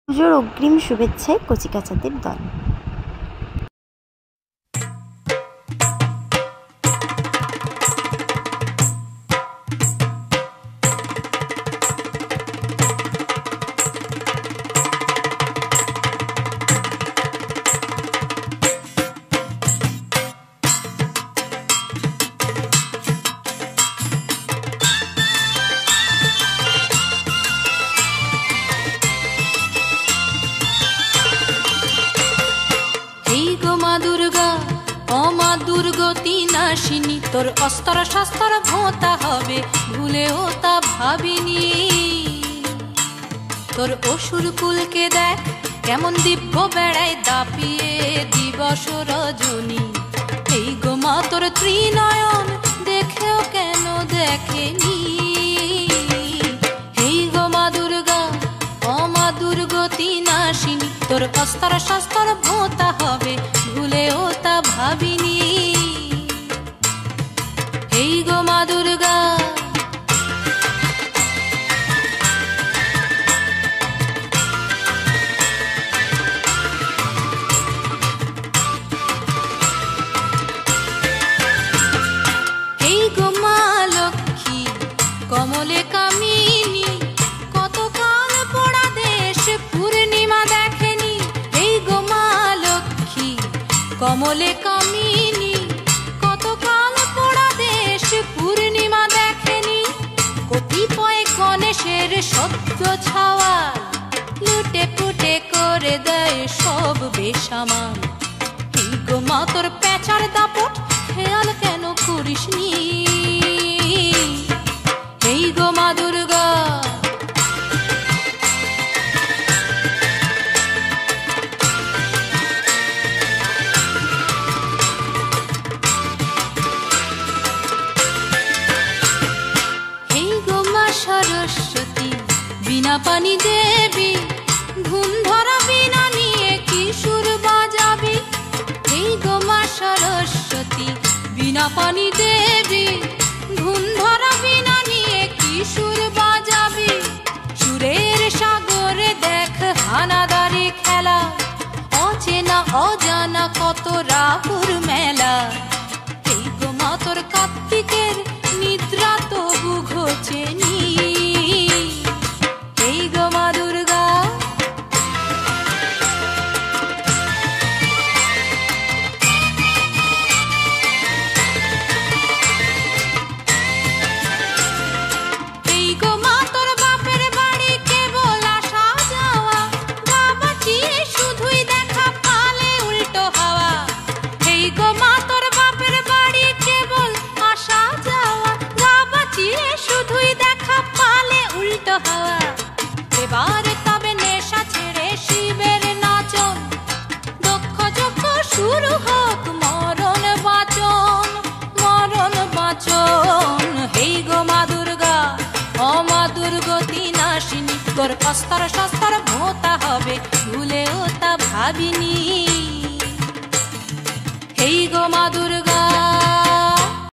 পুজোর অগ্রিম শুভেচ্ছায় কচিকাঁচাদের দল। দুর্গতি নাশিনী তোর অস্তর শাস্তর ভোঁতা হবে, ভুলেও তা ভাবিনি। তোর অসুর কুলকে দেখ কেমন দিব্য বেড়ায় দাপিয়ে দিবস রজনী। এই গো মা তোর ত্রিনয়ন দেখেও কেন দেখেনি। এই গো মা দুর্গা অমা দুর্গতি নাশিনী তোর অস্তর শাস্তর ভোঁতা হবে, ভুলেও তা ভাবিনি। এই গো মা দুর্গা এই গো মা লক্ষ্মী কমলে কামিনী, কতকাল পোড়া দেশ পূর্ণিমা দেখেনি। এই গো মা লক্ষ্মী কমলে কামিনী, কতকাল পোড়া দেশ পূর্ণিমা দেখেনি। কতিপয় গণেশের সত্য ছাওয়া লুটে পুটে করে দেয় সব বেসামাল। এই গো মা তোর পেঁচার দাপট খেয়াল কেন করিসনি। এই গো মা দুর্গা সরস্বতী বিনা পানি দেবী, ঘুম ধরা বিনা নিয়ে কি সুর বাজাবি। এই গো মা সরস্বতী বিনা পানি দেবী, ঘুম ধরা বিনা নিয়ে কি সুর বাজাবি। সুরের সাগরে দেখ হানাদারি খেলা, অচেনা অজানা কত রাহুর মেলা। এই গো মা তোর কার্তিকের নিদ্রা তবু ঘোচেনি। এই গো মা দুর্গা এই গো মা তোর বাপের বাড়ি কেবল আসা যাওয়া, গা বাঁচিয়ে শুধুই দেখা পালে উল্টো হাওয়া। এই গো মা তোর বাপের বাড়ি কেবল আসা যাওয়া, গা বাঁচিয়ে শুধুই দেখা পালে উল্টো হাওয়া। এবার তবে নেশা ছেড়ে শিবের নাচন, দক্ষ যজ্ঞ শুরু হোক মরণ বাচন, মরণ বাচন। এই গো মা দুর্গা অমা দুর্গতি নাশিনী তোর অস্তর শাস্তর ভোঁতা হবে, ভুলেও তা ভাবিনি। এই গো মা দুর্গা।